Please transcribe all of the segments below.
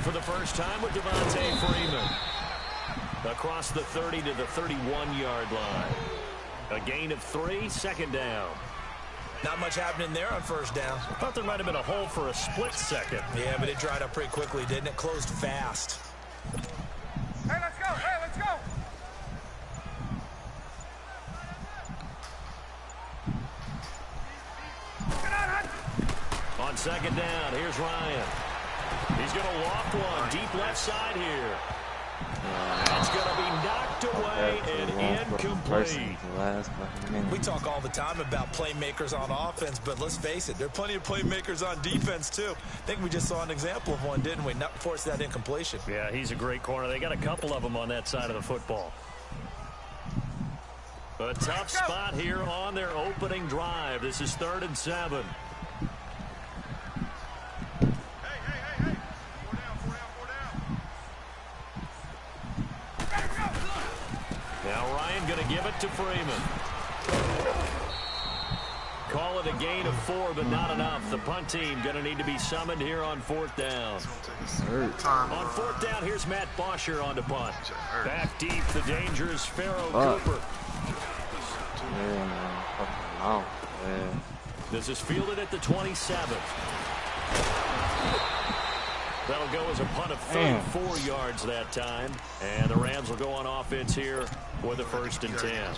for the first time with Devontae Freeman. Across the 30 to the 31-yard line. A gain of 3, second down. Not much happening there on first down. I thought there might have been a hole for a split second. Yeah, but it dried up pretty quickly, didn't it? Closed fast. Hey, let's go. Hey, let's go. On second down, here's Ryan. He's going to loft one deep left side here. It's going to be knocked away and incomplete. We talk all the time about playmakers on offense, but let's face it, there are plenty of playmakers on defense, too. I think we just saw an example of one, didn't we? Not force that incompletion. Yeah, he's a great corner. They got a couple of them on that side of the football. A tough spot here on their opening drive. This is 3rd and 7. Now Ryan going to give it to Freeman. Call it a gain of 4, but not enough. The punt team going to need to be summoned here on 4th down. On 4th down, here's Matt Bosher on the punt. Back deep, the dangerous Pharaoh Cooper. This is fielded at the 27th. That'll go as a punt of 34 yards that time. And the Rams will go on offense here with a 1st and 10.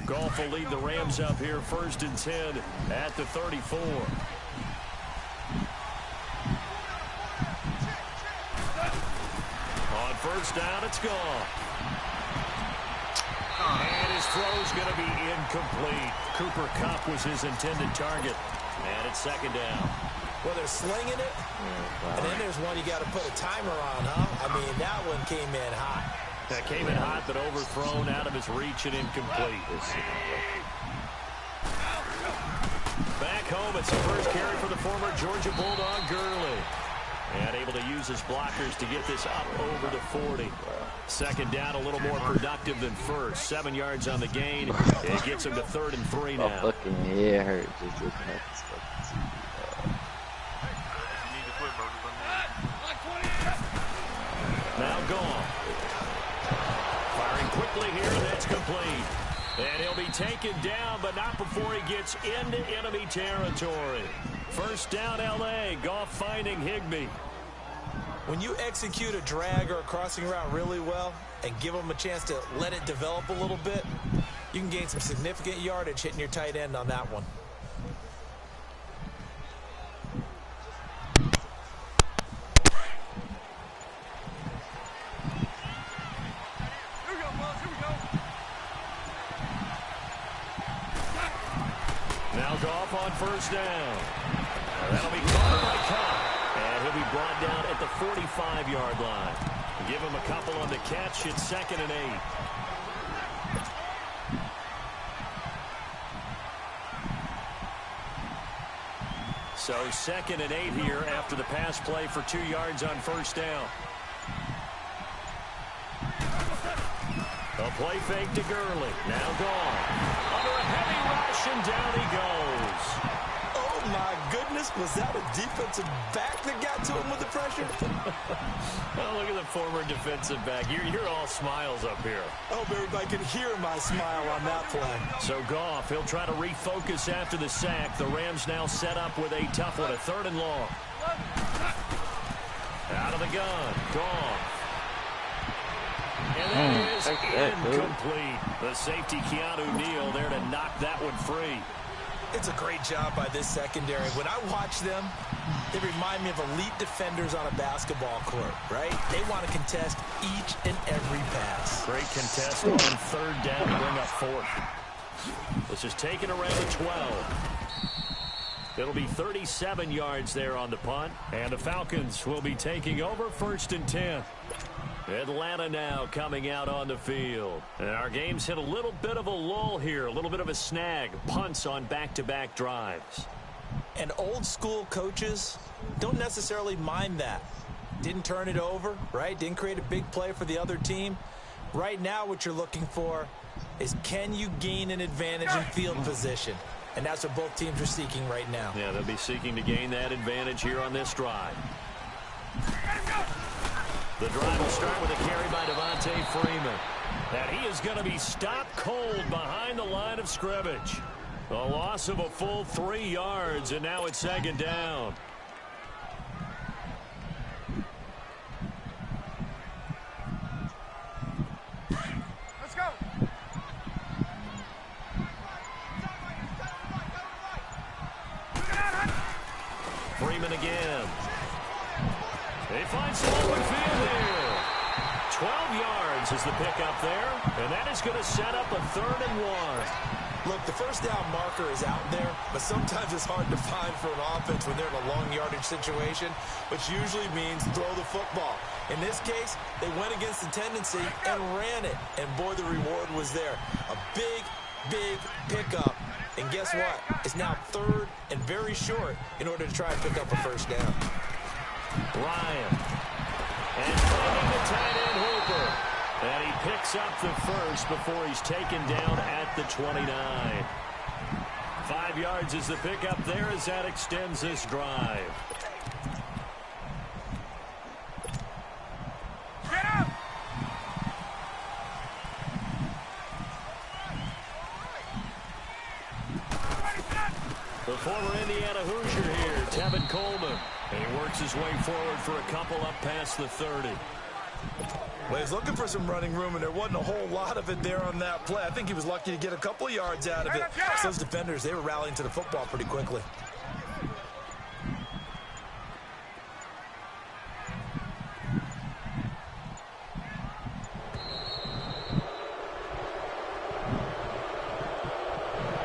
Goff will lead the Rams up here 1st and 10 at the 34. On 1st down, it's Goff. And his throw's going to be incomplete. Cooper Kupp was his intended target. And it's 2nd down. Well, they're slinging it, and then there's one you got to put a timer on, huh? I mean, that one came in hot. That came in hot, but overthrown out of his reach and incomplete. Back home, it's the first carry for the former Georgia Bulldog, Gurley. And able to use his blockers to get this up over the 40. 2nd down, a little more productive than first. 7 yards on the gain. It gets him to 3rd and 3 now. My fucking head hurt just looking at this fucking TV. Now Goff. Firing quickly here, and that's complete. And he'll be taken down, but not before he gets into enemy territory. 1st down, L.A. Goff finding Higbee. When you execute a drag or a crossing route really well and give them a chance to let it develop a little bit, you can gain some significant yardage hitting your tight end on that one. Now Goff on 1st down. That'll be covered by Kupp. And he'll be brought down at the 45-yard line. Give him a couple on the catch. It's 2nd and 8. So 2nd and 8 here after the pass play for 2 yards on 1st down. A play fake to Gurley. Now gone. Under a heavy rush, and down he goes. Oh, my goodness. Was that a defensive back that got to him with the pressure? Oh, look at the former defensive back. You're all smiles up here. I hope everybody can hear my smile on that play. So Goff, he'll try to refocus after the sack. The Rams now set up with a tough one, a 3rd and long. Out of the gun. Goff. And that is incomplete. The safety, Keanu Neal, there to knock that one free. It's a great job by this secondary. When I watch them, they remind me of elite defenders on a basketball court, right? They want to contest each and every pass. Great contest on 3rd down to bring up 4th. This is taken around the 12. It'll be 37 yards there on the punt. And the Falcons will be taking over 1st and 10. Atlanta now coming out on the field. And our game's hit a little bit of a lull here, a little bit of a snag. Punts on back-to-back drives. And old-school coaches don't necessarily mind that. Didn't turn it over, right? Didn't create a big play for the other team. Right now what you're looking for is, can you gain an advantage in field position? And that's what both teams are seeking right now. Yeah, they'll be seeking to gain that advantage here on this drive. The drive will start with a carry by Devontae Freeman. And he is going to be stopped cold behind the line of scrimmage. A loss of a full 3 yards, and now it's second down. Let's go. Freeman again. They find some open field here. 12 yards is the pickup there, and that is going to set up a 3rd and 1. Look, the first down marker is out there, but sometimes it's hard to find for an offense when they're in a long yardage situation, which usually means throw the football. In this case, they went against the tendency and ran it, and boy, the reward was there. A big, big pickup. And guess what? It's now 3rd and very short in order to try and pick up a first down. Ryan. And finding the tight end Hooper. And he picks up the first before he's taken down at the 29. 5 yards is the pickup there as that extends this drive. Get up. The former Indiana Hoosier here, Tevin Coleman. And he works his way forward for a couple up past the 30. Well, he's looking for some running room, and there wasn't a whole lot of it there on that play. I think he was lucky to get a couple of yards out of it. Those defenders, they were rallying to the football pretty quickly.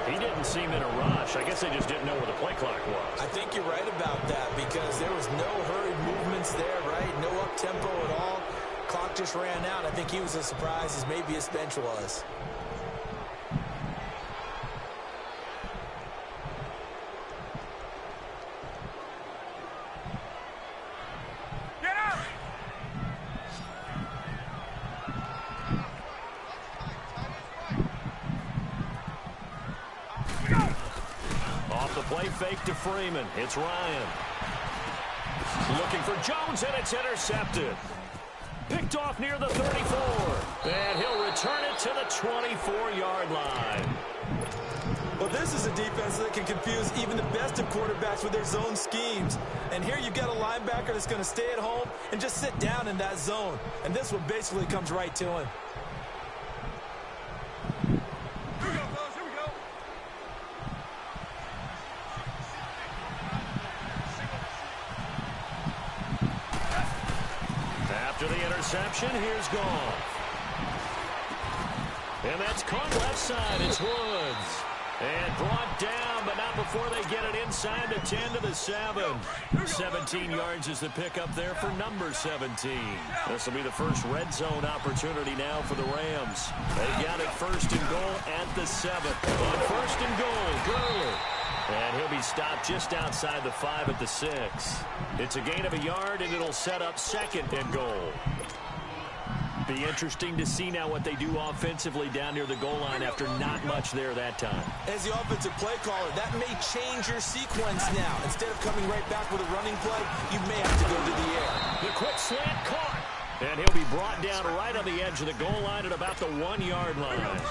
He didn't seem in a rush. I guess they just didn't know where the play clock was. I think you're right about that because there was no hurried movements there, right? No up-tempo at all. Clock just ran out. I think he was as surprised as maybe his bench was. Get up. Off the play fake to Freeman. It's Ryan. Looking for Jones, and it's intercepted. Picked off near the 34. And he'll return it to the 24-yard line. Well, this is a defense that can confuse even the best of quarterbacks with their zone schemes. And here you've got a linebacker that's going to stay at home and just sit down in that zone. And this one basically comes right to him. Here we go, fellas. Here we go. After the interception, here's Goff. And that's caught left side. It's Woods. And brought down, but not before they get it inside the 10 to the 7. 17 yards is the pickup there for number 17. This will be the first red zone opportunity now for the Rams. They got it 1st and goal at the 7. On 1st and goal, Gurley. And he'll be stopped just outside the 5 at the 6. It's a gain of a yard, and it'll set up 2nd and goal. Be interesting to see now what they do offensively down near the goal line after not much there that time. As the offensive play caller, that may change your sequence now. Instead of coming right back with a running play, you may have to go to the air. The quick slant caught. And he'll be brought down right on the edge of the goal line at about the 1-yard line.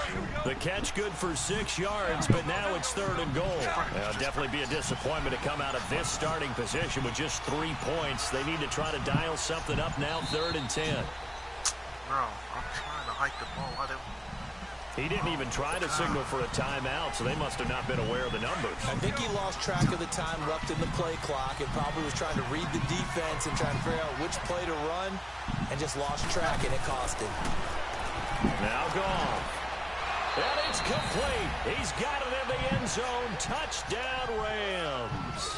The catch good for 6 yards, but now it's 3rd and goal. It'll definitely be a disappointment to come out of this starting position with just 3 points. They need to try to dial something up now, 3rd and 10. Bro, I'm trying to hike the ball. He didn't even try to signal for a timeout, so they must have not been aware of the numbers. I think he lost track of the time left in the play clock and probably was trying to read the defense and trying to figure out which play to run and just lost track, and it cost him. Now gone. And it's complete. He's got it in the end zone. Touchdown, Rams.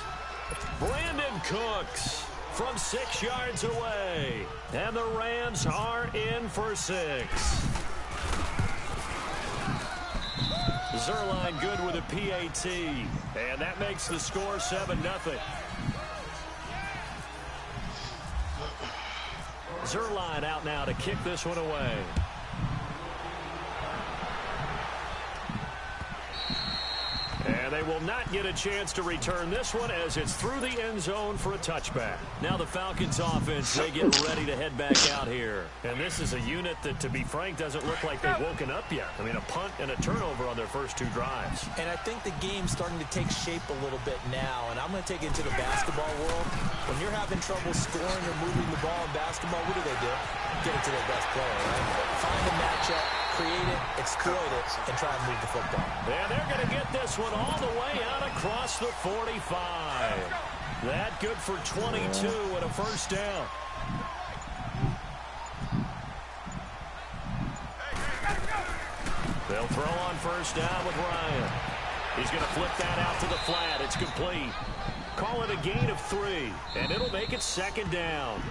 Brandon Cooks from 6 yards away. And the Rams are in for 6. Zerline good with a PAT. And that makes the score 7-0. Zerline out now to kick this one away. And they they will not get a chance to return this one as it's through the end zone for a touchback. Now the Falcons offense, they get ready to head back out here. And this is a unit that, to be frank, doesn't look like they've woken up yet. I mean, a punt and a turnover on their first 2 drives. And I think the game's starting to take shape a little bit now. And I'm going to take it into the basketball world. When you're having trouble scoring or moving the ball in basketball, what do? Get it to their best player, right? Find a matchup, create it, exploit it, and try and move the football. And they're going to get this one all the way out across the 45. That good for 22 and a first down. They'll throw on first down with Ryan. He's going to flip that out to the flat. It's complete. Call it a gain of 3, and it'll make it second down.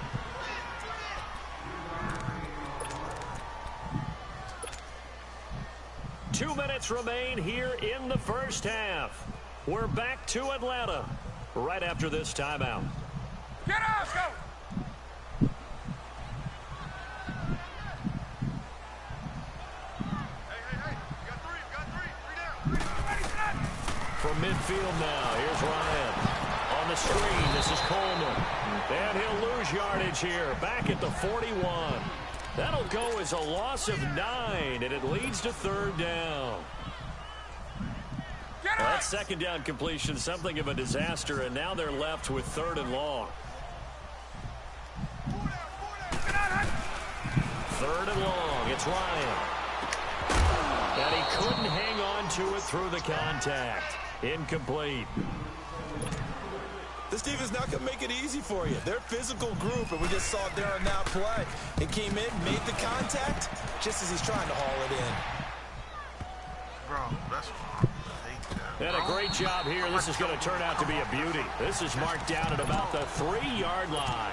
Two minutes remain here in the first half. We're back to Atlanta right after this timeout. Get out, let's go. Hey. You got three down. From midfield now, here's Ryan. On the screen, this is Coleman. And he'll lose yardage here, back at the 41. That'll go as a loss of 9, and it leads to third down. That second down completion, something of a disaster, and now they're left with 3rd and long. 3rd and long, it's Ryan. And he couldn't hang on to it through the contact. Incomplete. This defense not going to make it easy for you. They're a physical group, and we just saw it there on that play. It came in, made the contact, just as he's trying to haul it in. Bro, that's fine. And a great job here. This is going to turn out to be a beauty. This is marked down at about the 3-yard line.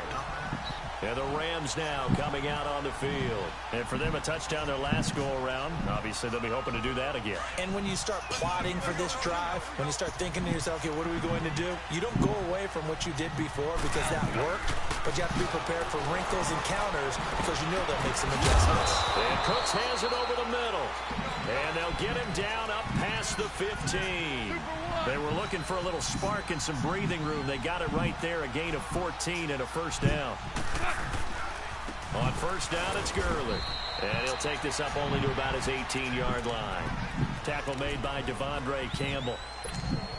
And the Rams now coming out on the field. And for them, a touchdown their last go-around. Obviously, they'll be hoping to do that again. And when you start plotting for this drive, when you start thinking to yourself, okay, what are we going to do? You don't go away from what you did before because that worked, but you have to be prepared for wrinkles and counters because you know they'll make some adjustments. And Cooks has it over the middle. And they'll get him down up past the 15. They were looking for a little spark and some breathing room. They got it right there, a gain of 14 and a first down. On first down, it's Gurley. And he'll take this up only to about his 18-yard line. Tackle made by Devondre Campbell.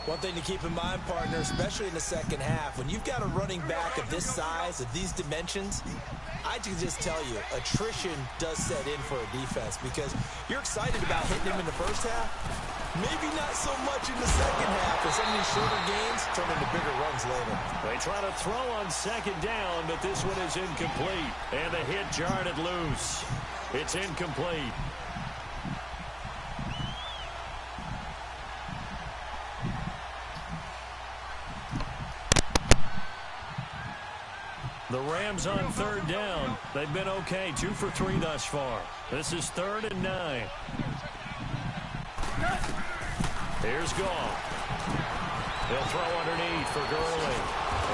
One thing to keep in mind, partner, especially in the second half, when you've got a running back of this size, of these dimensions, I can just tell you, attrition does set in for a defense because you're excited about hitting him in the first half. Maybe not so much in the second half, and some of these shorter gains turn into bigger runs later. They try to throw on second down, but this one is incomplete. And the hit jarred it loose. It's incomplete. The Rams on third down. They've been okay, 2 for 3 thus far. This is 3rd and 9. Here's Goff. He'll throw underneath for Gurley.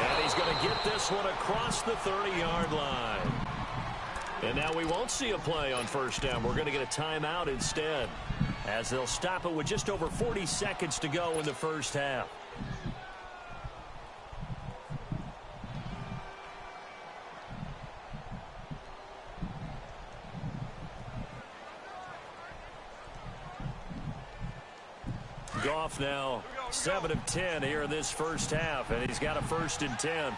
And he's going to get this one across the 30-yard line. And now we won't see a play on first down. We're going to get a timeout instead, as they'll stop it with just over 40 seconds to go in the first half. Goff now 7 of 10 here in this first half, and he's got a 1st and 10.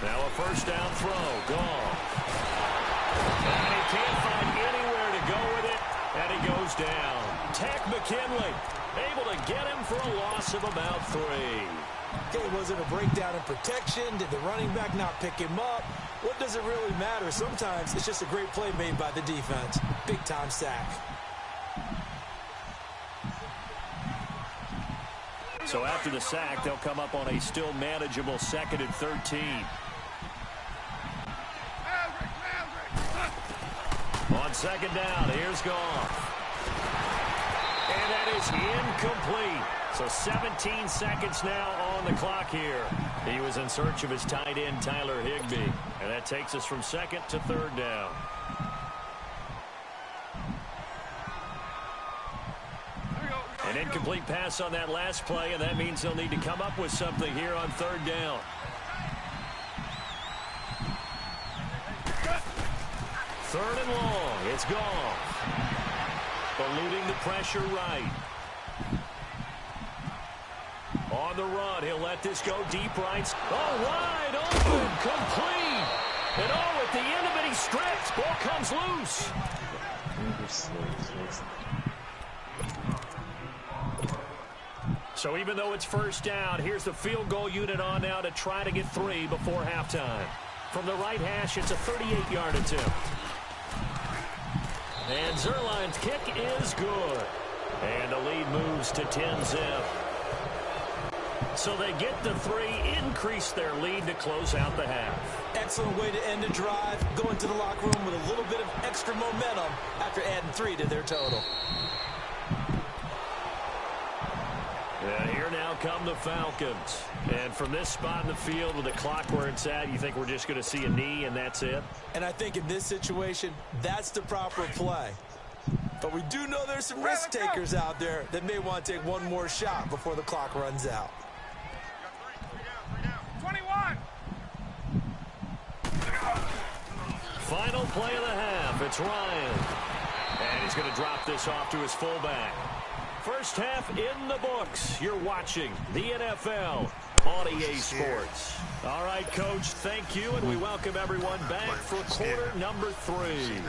Now a first down throw. Goff. And he can't find anywhere to go with it, and he goes down. Tack McKinley able to get him for a loss of about 3. Okay, was it a breakdown in protection? Did the running back not pick him up? What does it really matter? Sometimes it's just a great play made by the defense. Big-time sack. So after the sack, they'll come up on a still manageable 2nd and 13. On second down, here's Goff. And that is incomplete. So 17 seconds now on the clock here. He was in search of his tight end, Tyler Higbee. And that takes us from 2nd to 3rd down. An incomplete pass on that last play, and that means they'll need to come up with something here on third down. Third and long. It's gone. Eluding the pressure right. On the run, he'll let this go deep right. Oh, wide open, complete. And oh, at the end of it, he strips. Ball comes loose. So even though it's first down, here's the field goal unit on now to try to get 3 before halftime. From the right hash, it's a 38-yard attempt. And Zerline's kick is good. And the lead moves to 10-zip. So they get the 3, increase their lead to close out the half. Excellent way to end a drive. Go into the locker room with a little bit of extra momentum after adding 3 to their total. And here now come the Falcons. And from this spot in the field with the clock where it's at, you think we're just going to see a knee and that's it? And I think in this situation, that's the proper play. But we do know there's some risk takers out there that may want to take one more shot before the clock runs out. 21. Final play of the half. It's Ryan. And he's going to drop this off to his fullback. First half in the books. You're watching the NFL on EA Sports. All right, Coach, thank you, and we welcome everyone back for quarter number 3.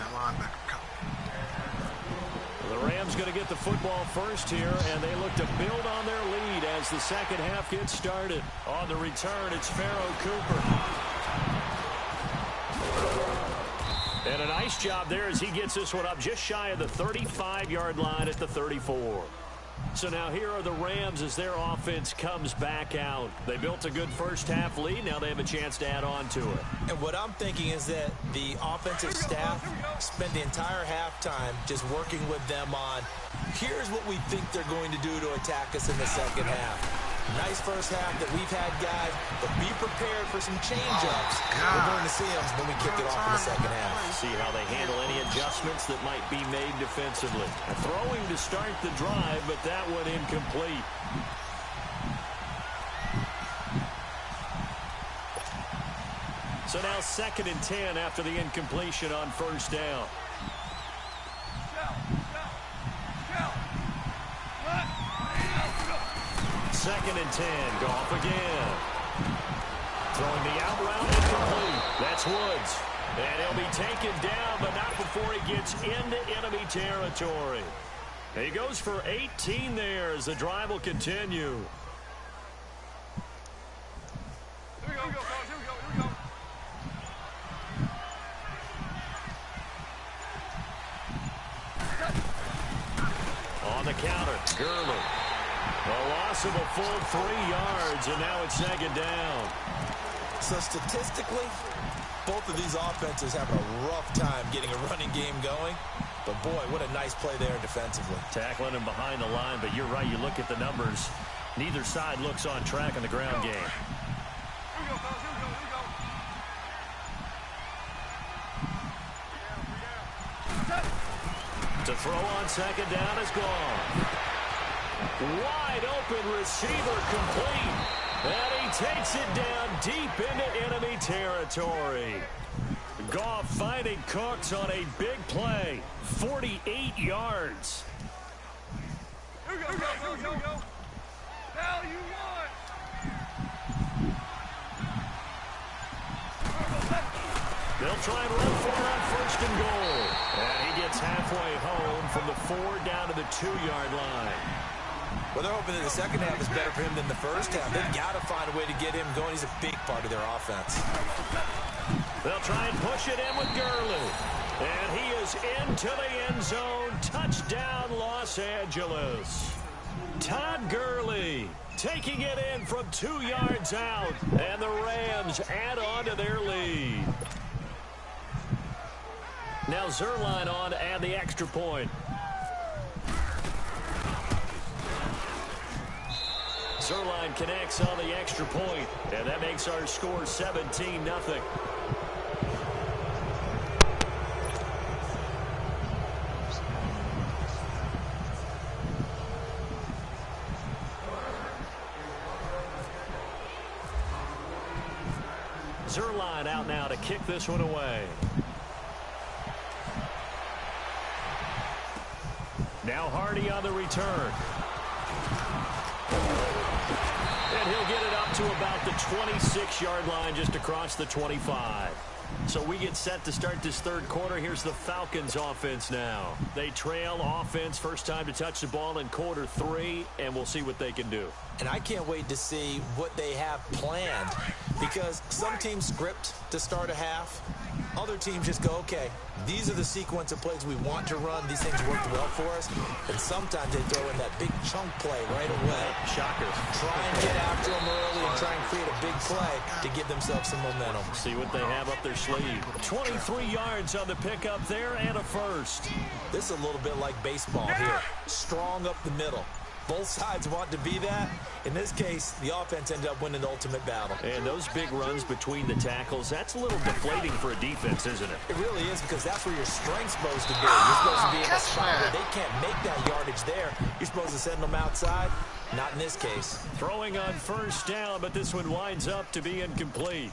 The Rams going to get the football first here, and they look to build on their lead as the second half gets started. On the return, it's Pharaoh Cooper. And a nice job there as he gets this one up just shy of the 35-yard line at the 34. So now here are the Rams as their offense comes back out. They built a good first half lead. Now they have a chance to add on to it. And what I'm thinking is that the offensive staff spent the entire halftime just working with them on, here's what we think they're going to do to attack us in the second half. Nice first half that we've had, guys, but be prepared for some change-ups. We're going to see them when we kick it off in the second half. See how they handle any adjustments that might be made defensively. Throwing to start the drive, but that one incomplete. So now 2nd and 10 after the incompletion on first down. Second and 10. Goff again. Throwing the out route incomplete. That's Woods. And he'll be taken down, but not before he gets into enemy territory. He goes for 18 there as the drive will continue. Here we go, fellas. Here we go. On the counter, Gurley. A loss of a full 3 yards, and now it's 2nd down. So statistically, both of these offenses have a rough time getting a running game going. But, boy, what a nice play there defensively. Tackling him behind the line, but you're right. You look at the numbers. Neither side looks on track in the ground game. Here we go, fellas. Here we go. To throw on 2nd down is gone. Wide open receiver complete. And he takes it down deep into enemy territory. Goff finding Cooks on a big play. 48 yards. Here we go. Hell, you won. They'll try and run for it on 1st and goal. And he gets halfway home from the 4 down to the 2-yard line. Well, they're hoping that the second half is better for him than the first half. They've got to find a way to get him going. He's a big part of their offense. They'll try and push it in with Gurley. And he is into the end zone. Touchdown, Los Angeles. Todd Gurley taking it in from 2 yards out. And the Rams add on to their lead. Now Zerline on to add the extra point. Zerline connects on the extra point, and that makes our score 17-0. Zerline out now to kick this one away. Now Hardy on the return. And he'll get it up to about the 26-yard line, just across the 25. So we get set to start this third quarter. Here's the Falcons offense now. They trail offense, first time to touch the ball in quarter 3, and we'll see what they can do. And I can't wait to see what they have planned, because some teams script to start a half. Other teams just go, okay, these are the sequence of plays we want to run. These things worked well for us. And sometimes they throw in that big chunk play right away. Shocker. Try and get after them early and try and create a big play to give themselves some momentum. See what they have up their sleeve. 23 yards on the pickup there and a first. This is a little bit like baseball here. Strong up the middle. Both sides want to be that. In this case, the offense ended up winning the ultimate battle. And those big runs between the tackles, that's a little deflating for a defense, isn't it? It really is, because that's where your strength's supposed to be. You're supposed to be in a spot where they can't make that yardage there. You're supposed to send them outside. Not in this case. Throwing on first down, but this one winds up to be incomplete.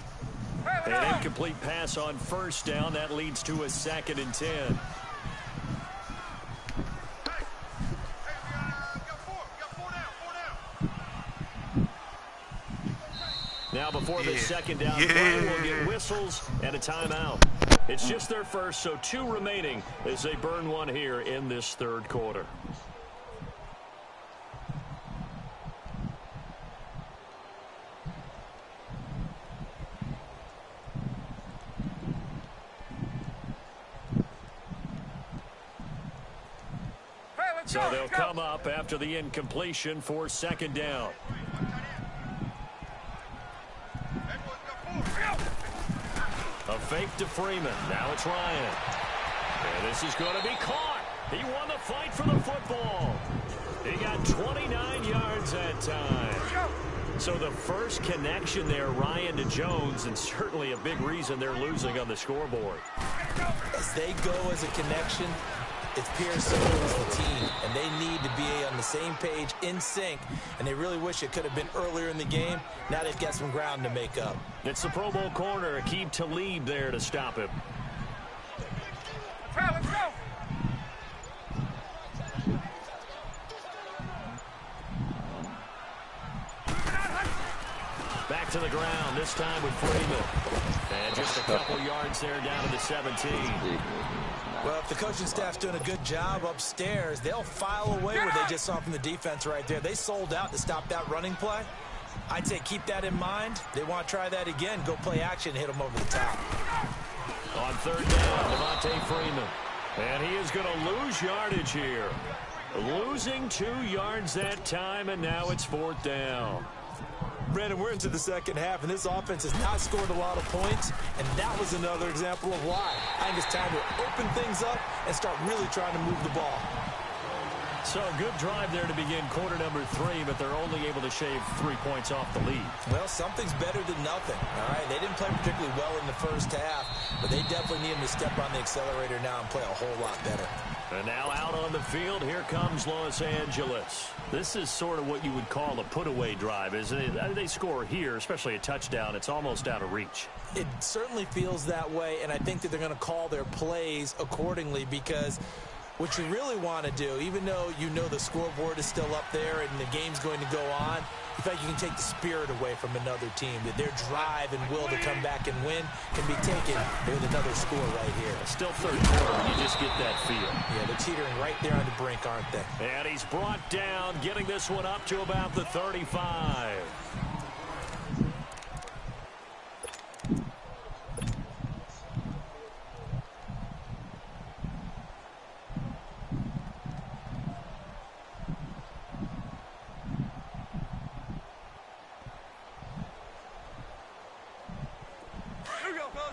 An incomplete pass on first down. That leads to a 2nd and 10. Now before the second down play, we'll get whistles and a timeout. It's just their first, so 2 remaining as they burn one here in this third quarter. So they'll come up after the incompletion for 2nd down. A fake to Freeman. Now it's Ryan. And this is going to be caught. He won the fight for the football. He got 29 yards that time. So the first connection there, Ryan to Jones, and certainly a big reason they're losing on the scoreboard. As they go as a connection, it's Pearson who's the team, and they need to be on the same page, in sync, and they really wish it could have been earlier in the game. Now they've got some ground to make up. It's the Pro Bowl corner, Aqib Talib there to stop him. Let's go. Back to the ground, this time with Freeman. And just a couple yards there down to the 17. Well, if the coaching staff's doing a good job upstairs, they'll file away what they just saw from the defense right there. They sold out to stop that running play. I'd say keep that in mind. They want to try that again. Go play action, hit them over the top. On 3rd down, Devontae Freeman. And he is going to lose yardage here. Losing 2 yards that time, and now it's 4th down. Brandon, we're into the second half, and this offense has not scored a lot of points, and that was another example of why. I think it's time to open things up and start really trying to move the ball. So a good drive there to begin quarter number 3, but they're only able to shave 3 points off the lead. Well, something's better than nothing, all right? They didn't play particularly well in the first half, but they definitely need them to step on the accelerator now and play a whole lot better. And now out on the field, here comes Los Angeles. This is sort of what you would call a put-away drive, isn't it? They score here, especially a touchdown. It's almost out of reach. It certainly feels that way, and I think that they're going to call their plays accordingly, because what you really want to do, even though you know the scoreboard is still up there and the game's going to go on, in fact, you can take the spirit away from another team. That their drive and will to come back and win can be taken with another score right here. Still third quarter, you just get that feel. Yeah, they're teetering right there on the brink, aren't they? And he's brought down, getting this one up to about the 35.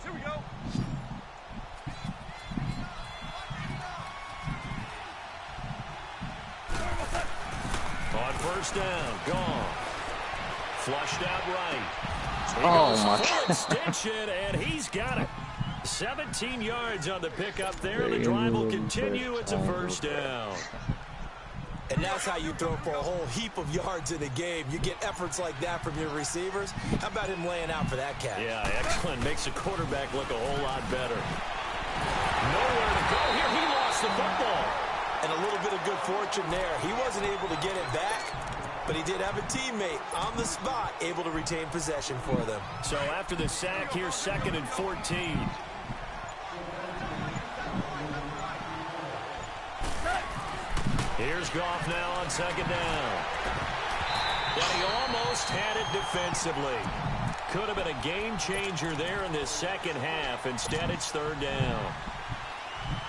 Here we go. On 1st down, gone. Flushed out right. Oh my God. Extension, and he's got it. 17 yards on the pickup there. The drive will continue. It's a 1st down. And that's how you throw for a whole heap of yards in a game. You get efforts like that from your receivers. How about him laying out for that catch? Yeah, excellent. Makes the quarterback look a whole lot better. Nowhere to go here. He lost the football. And a little bit of good fortune there. He wasn't able to get it back, but he did have a teammate on the spot able to retain possession for them. So after the sack, here's 2nd and 14. Here's Goff now on 2nd down. And he almost had it defensively. Could have been a game changer there in this second half. Instead, it's 3rd down.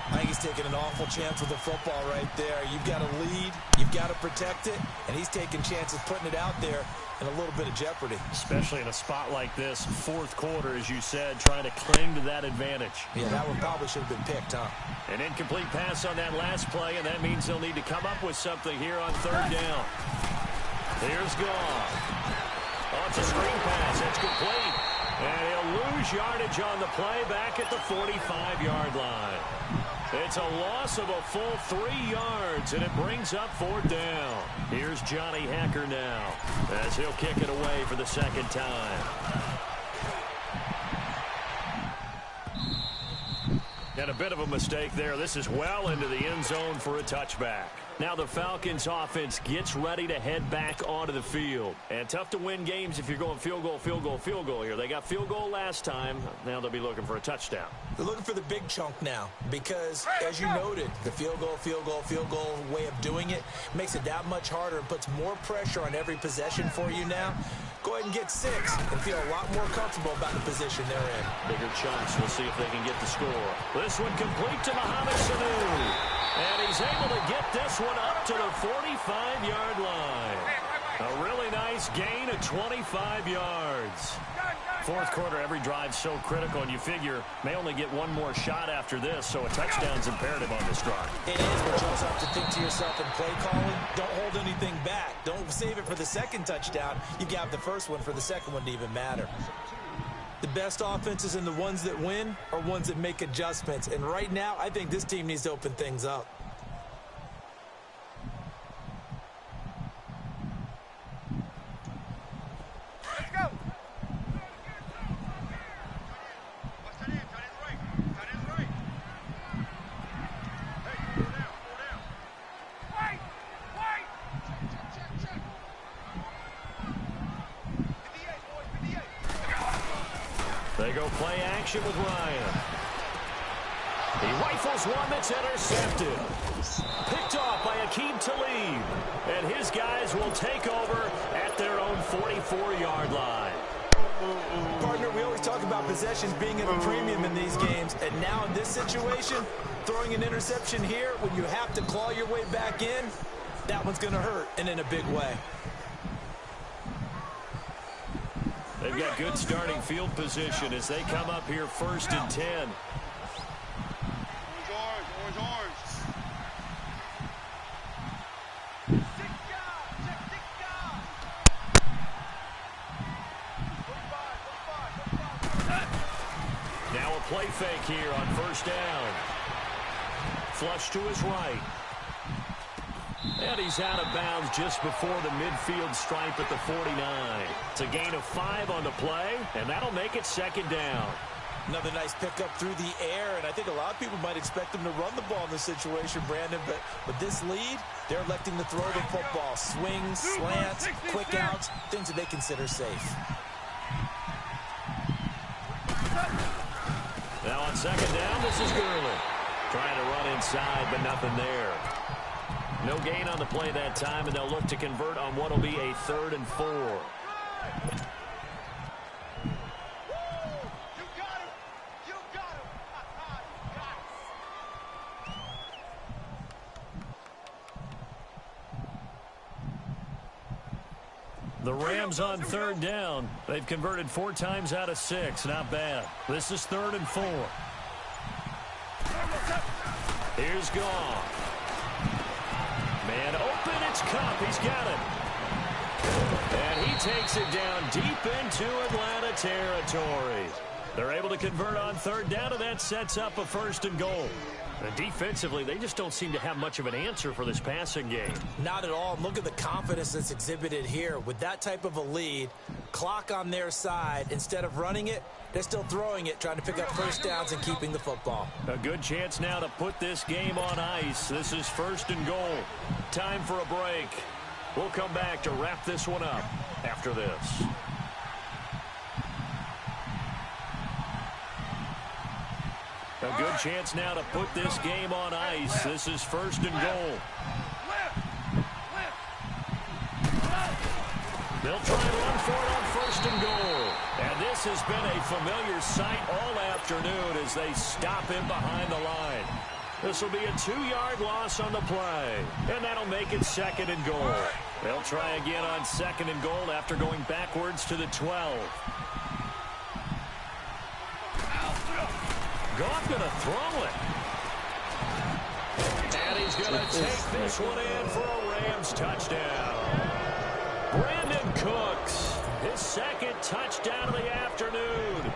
I think he's taking an awful chance with the football right there. You've got to lead, you've got to protect it, and he's taking chances putting it out there in a little bit of jeopardy. Especially in a spot like this, 4th quarter, as you said, trying to cling to that advantage. Yeah, that one probably should have been picked, huh? An incomplete pass on that last play, and that means they'll need to come up with something here on 3rd down. Here's Goff. Oh, it's a screen pass. It's complete. And he'll lose yardage on the play back at the 45-yard line. It's a loss of a full 3 yards, and it brings up 4th down. Here's Johnny Hacker now as he'll kick it away for the 2nd time. And a bit of a mistake there. This is well into the end zone for a touchback. Now the Falcons offense gets ready to head back onto the field. And tough to win games if you're going field goal, field goal, field goal here. They got field goal last time. Now they'll be looking for a touchdown. They're looking for the big chunk now because, as you noted, the field goal, field goal, field goal way of doing it makes it that much harder and puts more pressure on every possession for you now. Go ahead and get 6 and feel a lot more comfortable about the position they're in. Bigger chunks. We'll see if they can get the score. This one complete to Mohamed Sanu. And he's able to get this one up to the 45-yard line. A really nice gain of 25 yards. 4th quarter, every drive's so critical, and you figure may only get one more shot after this, so a touchdown's imperative on this drive. It is, but you also have to think to yourself in play calling, don't hold anything back. Don't save it for the 2nd touchdown. You got the 1st one for the 2nd one to even matter. The best offenses and the ones that win are ones that make adjustments. And right now, I think this team needs to open things up. Let's go. Tight end right. Tight end right. Hey, fall down. Wait. Check. 58, boys, 58. They go play action with Ryan. He rifles one that's intercepted. Picked off by Aqib Talib. And his guys will take over at their own 44-yard line. Partner, we always talk about possessions being at a premium in these games. And now in this situation, throwing an interception here when you have to claw your way back in, that one's going to hurt, and in a big way. They've got good starting field position as they come up here 1st and 10. Orange. Now a play fake here on 1st down. Flush to his right. And he's out of bounds just before the midfield stripe at the 49. It's a gain of 5 on the play, and that'll make it 2nd down. Another nice pickup through the air, and I think a lot of people might expect them to run the ball in this situation, Brandon, but with this lead, they're electing to throw the football. Swings, slants, quick outs, things that they consider safe. Now on 2nd down, this is Gurley. Trying to run inside, but nothing there. No gain on the play that time, and they'll look to convert on what will be a 3rd and 4. The Rams on 3rd down. They've converted 4 times out of 6. Not bad. This is 3rd and 4. Here's Goff. Man open, it's Cup. He's got it. And he takes it down deep into Atlanta territory. They're able to convert on 3rd down, and that sets up a 1st and goal. And defensively, they just don't seem to have much of an answer for this passing game. Not at all. Look at the confidence that's exhibited here. With that type of a lead, clock on their side, instead of running it, they're still throwing it, trying to pick up first downs and keeping the football. A good chance now to put this game on ice. This is 1st and goal. Time for a break. We'll come back to wrap this one up after this. A good chance now to put this game on ice. This is 1st and goal. They'll try and run for it on 1st and goal. And this has been a familiar sight all afternoon as they stop him behind the line. This will be a 2-yard loss on the play. And that'll make it 2nd and goal. They'll try again on 2nd and goal after going backwards to the 12. Goff going to throw it. And he's going to take this one in for a Rams touchdown. Brandon Cooks, his 2nd touchdown of the afternoon.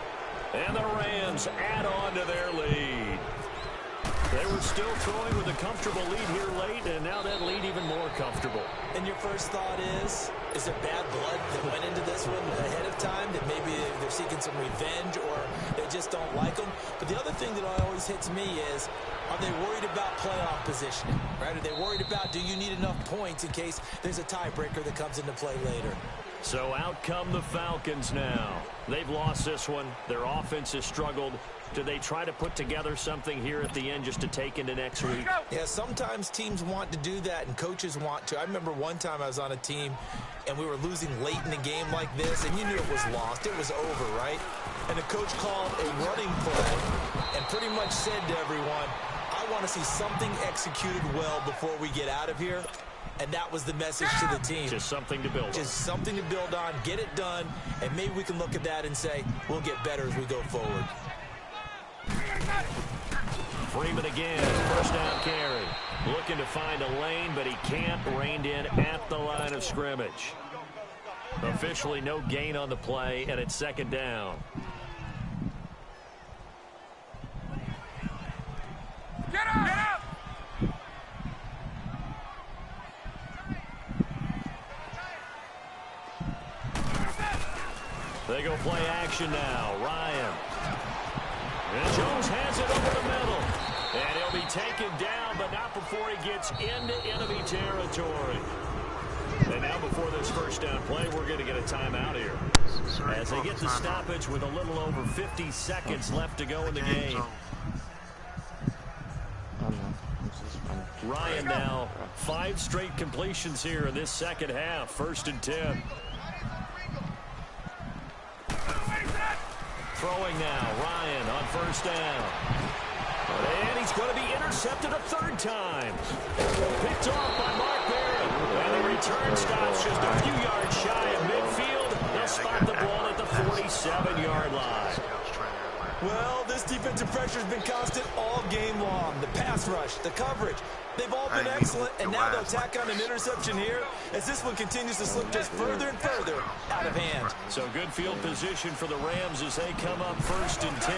And the Rams add on to their lead. They were still throwing with a comfortable lead here late, and now that lead even more comfortable. And your first thought is there bad blood that went into this one ahead of time, that maybe they're seeking some revenge or they just don't like them? But the other thing that always hits me is, are they worried about playoff positioning, right? Are they worried about, do you need enough points in case there's a tiebreaker that comes into play later? So out come the Falcons now. They've lost this one. Their offense has struggled. Do they try to put together something here at the end just to take into next week? Yeah, sometimes teams want to do that and coaches want to. I remember one time I was on a team and we were losing late in the game like this, and you knew it was lost. It was over, right? And the coach called a running play and pretty much said to everyone, I want to see something executed well before we get out of here. And that was the message to the team. Just something to build on. Just something to build on, get it done, and maybe we can look at that and say, we'll get better as we go forward. Freeman again, 1st down carry. Looking to find a lane, but he can't. Reined in at the line of scrimmage. Officially no gain on the play, and it's 2nd down. Get up! Get up! They go play action now. Ryan. And Jones has it over the middle. And he'll be taken down, but not before he gets into enemy territory. And now before this 1st down play, we're going to get a timeout here. As they get the stoppage with a little over 50 seconds left to go in the game. Ryan now, 5 straight completions here in this 2nd half. 1st and 10. Throwing now, Ryan on 1st down. And he's going to be intercepted a 3rd time. Picked off by Mark Barron. And the return stops just a few yards shy of midfield. They'll spot the ball at the 47-yard line. Well, this defensive pressure has been constant all game long. The pass rush, the coverage, they've all been excellent, and now they'll tack on an interception here as this one continues to slip just further and further out of hand. So good field position for the Rams as they come up 1st and 10.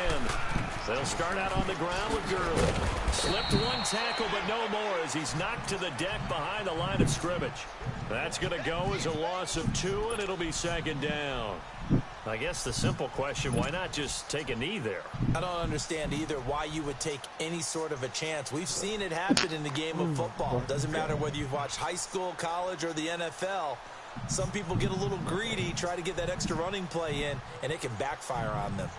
They'll start out on the ground with Gurley. Slipped one tackle, but no more as he's knocked to the deck behind the line of scrimmage. That's going to go as a loss of 2, and it'll be 2nd down. I guess the simple question, why not just take a knee there? I don't understand either why you would take any sort of a chance. We've seen it happen in the game of football. It doesn't matter whether you've watched high school, college, or the NFL. Some people get a little greedy, try to get that extra running play in, and it can backfire on them.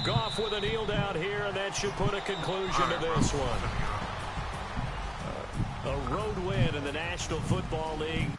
Goff with a kneel down here, and that should put a conclusion to this one. A road win in the National Football League.